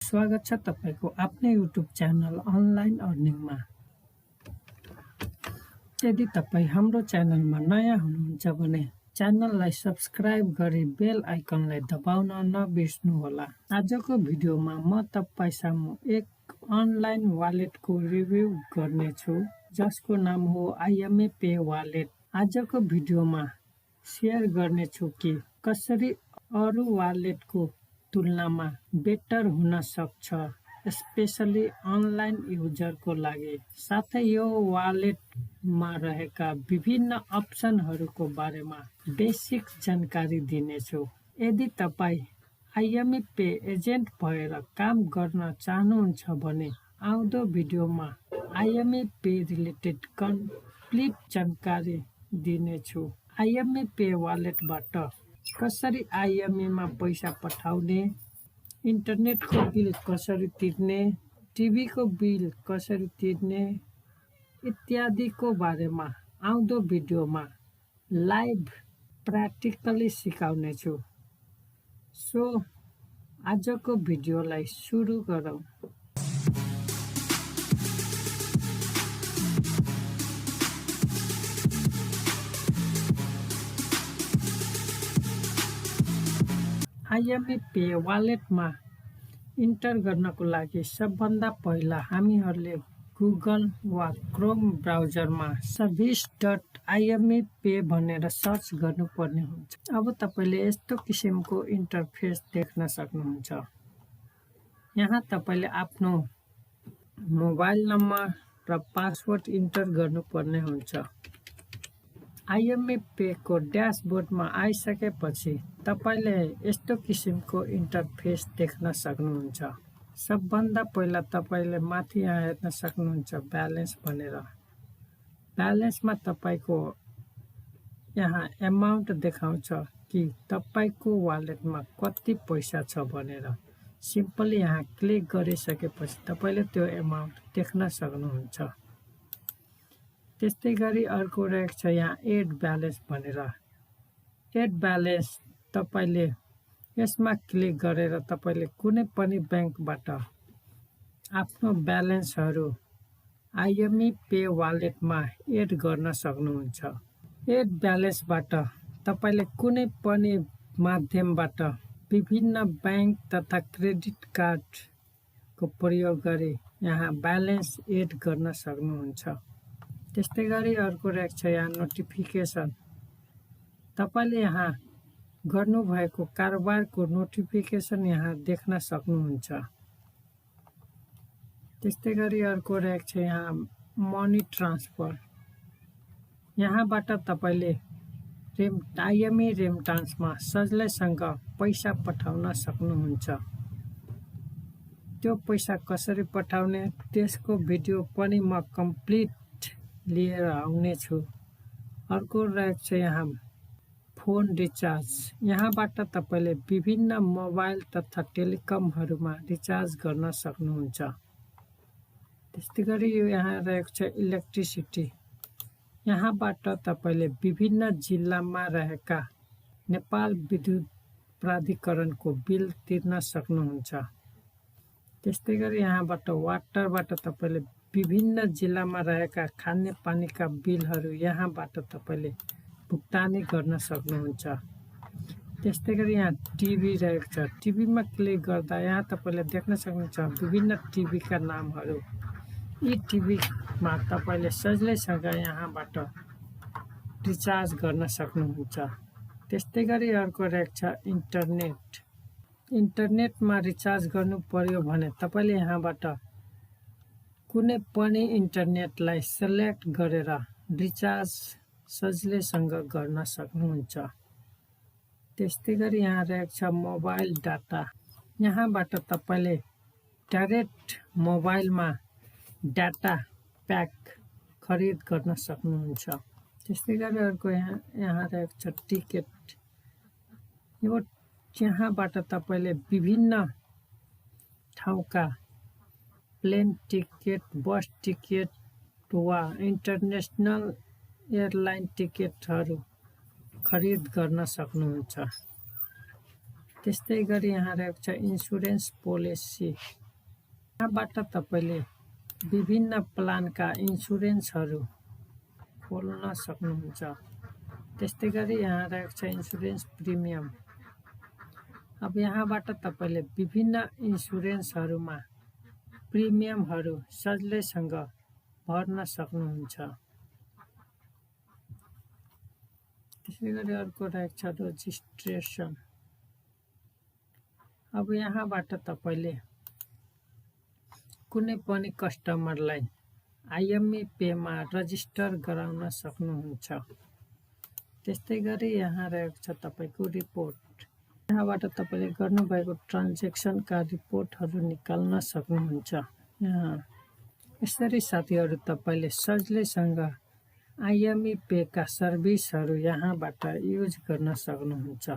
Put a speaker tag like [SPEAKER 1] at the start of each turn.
[SPEAKER 1] स्वागत छ तपाईको आफ्नै युट्युब च्यानल अनलाइन अर्निङमा। यदि तपाई हाम्रो च्यानलमा नयाँ हुनुहुन्छ भने च्यानललाई सब्स्क्राइब गरी बेल आइकनलाई दबाउन नबिर्सनुहोला। आजको भिडियोमा म तपाईसामु एक अनलाइन वालेटको रिभ्यू गर्नेछु जसको नाम हो imepay वालेट। आजको भिडियोमा शेयर गर्नेछु कि कसरी अरु वालेटको तुलनामा बेटर हुन सक्छ, स्पेशली अनलाइन युजरको लागि। साथै यो वालेटमा रहेका विभिन्न अप्सनहरूको बारेमा बेसिक जानकारी दिनेछु। यदि तपाई imepay एजेन्ट भएर काम गर्न चाहनुहुन्छ भने आउँदो भिडियोमा imepay रिलेटेड कम्प्लिट जानकारी दिनेछु। imepay वालेटबाट कसरी IMA मा पैसा पठाउने, इन्टरनेटको बिल कसरी तिर्ने, टिभीको बिल कसरी तिर्ने इत्यादिको बारेमा आउँदो भिडियोमा लाइभ प्र्याक्टिकली सिकाउनेछु। सो आजको भिडियोलाई सुरु गरौँ। imepay वालेटमा इन्टर गर्नको लागि सबभन्दा पहिला हामीहरूले गुगल वा क्रोम ब्राउजरमा service.imepay भनेर सर्च गर्नुपर्ने हुन्छ। अब तपाईले यस्तो किसिमको इन्टरफेस देख्न सक्नुहुन्छ। यहाँ तपाईले आफ्नो मोबाइल नम्बर र पासवर्ड इन्टर गर्नुपर्ने हुन्छ। imepay को ड्याशबोर्डमा आइसकेपछि तपाईले यस्तो किसिमको इन्टरफेस देख्न सक्नुहुन्छ। सबभन्दा पहिला तपाईले माथि यहाँ हेर्न सक्नुहुन्छ ब्यालेन्स भनेर। ब्यालेन्समा तपाईको यहाँ अमाउन्ट देखाउँछ कि तपाईको वालेटमा कति पैसा छ भनेर। सिम्पली यहाँ क्लिक गरिसकेपछि तपाईले त्यो अमाउन्ट देख्न सक्नुहुन्छ। त्यस्तै गरी अर्को रहेको छ यहाँ एड ब्यालेन्स भनेर। एड ब्यालेन्स तपाईले यसमा क्लिक गरेर तपाईले कुनै पनि ब्याङ्कबाट आफ्नो ब्यालेन्सहरू imepay वालेटमा एड गर्न सक्नुहुन्छ। एड ब्यालेन्सबाट तपाईले कुनै पनि माध्यमबाट विभिन्न ब्याङ्क तथा क्रेडिट कार्डको प्रयोग गरी यहाँ ब्यालेन्स एड गर्न सक्नुहुन्छ। त्यस्तै गरी अर्को रहेको छ यहाँ नोटिफिकेसन। तपाईले यहाँ गर्नुभएको कारोबारको नोटिफिकेसन यहाँ देख्न सक्नुहुन्छ। त्यस्तै गरी अर्को रहेको छ यहाँ मनी ट्रान्सफर। यहाँबाट तपाईले IMA रेमिटान्समा सजिलैसँग पैसा पठाउन सक्नुहुन्छ। त्यो पैसा कसरी पठाउने त्यसको भिडियो पनि म कम्प्लिट लिएर आउने छु। अर्को रहेको छ यहाँ फोन रिचार्ज। यहाँबाट तपाईले विभिन्न मोबाइल तथा टेलिकमहरूमा रिचार्ज गर्न सक्नुहुन्छ। त्यस्तै गरी यो यहाँ रहेको छ इलेक्ट्रिसिटी। यहाँबाट तपाईले विभिन्न जिल्लामा रहेका नेपाल विद्युत प्राधिकरणको बिल तिर्न सक्नुहुन्छ। त्यस्तै गरी यहाँबाट वाटरबाट तपाईले विभिन्न जिल्लामा रहेका खानेपानीका बिलहरू यहाँबाट तपाईले भुक्तानी गर्न सक्नुहुन्छ। त्यस्तै गरी यहाँ टिभी रहेको छ। टिभीमा क्लिक गर्दा यहाँ तपाईले देख्न सक्नुहुन्छ विभिन्न टिभीका नामहरू। यी टिभीमा तपाईले सजिलैसँग यहाँबाट रिचार्ज गर्न सक्नुहुन्छ। त्यस्तै गरी अर्को रहेको छ इन्टरनेट। इन्टरनेटमा रिचार्ज गर्नु पर्यो भने तपाईले यहाँबाट कुनै पनि इन्टरनेटलाई सेलेक्ट गरेर रिचार्ज सजिलैसँग गर्न सक्नुहुन्छ। त्यस्तै गरी यहाँ रहेको छ मोबाइल डाटा। यहाँबाट तपाईले डाइरेक्ट मोबाइलमा डाटा प्याक खरिद गर्न सक्नुहुन्छ। त्यस्तै गरी अर्को यहाँ रहेको छ टिकट। यो यहाँबाट तपाईले विभिन्न ठाउँका प्लेन टिकट, बस टिकट वा इन्टरनेसनल एयरलाइन टिकटहरू खरिद गर्न सक्नुहुन्छ। त्यस्तै गरी यहाँ रहेको छ इन्सुरेन्स पोलिसी। यहाँबाट तपाईले विभिन्न प्लानका इन्सुरेन्सहरू खोल्न सक्नुहुन्छ। त्यस्तै गरी यहाँ रहेको छ इन्सुरेन्स प्रिमियम। अब यहाँबाट तपाईले विभिन्न इन्सुरेन्सहरूमा प्रिमियमहरू सजिलैसँग भर्न सक्नुहुन्छ। त्यसै गरी अर्को रहेको छ रजिस्ट्रेसन। अब यहाँबाट तपाईले कुनै पनि कस्टमरलाई imepayमा रजिस्टर गराउन सक्नुहुन्छ। त्यस्तै गरी यहाँ रहेको छ तपाईको रिपोर्ट। यहाँबाट तपाईले गर्नुभएको ट्रान्ज्याक्सनका रिपोर्टहरू निकाल्न सक्नुहुन्छ। यसरी साथीहरू तपाईले सजिलैसँग imepayका सर्भिसहरू यहाँबाट युज गर्न सक्नुहुन्छ।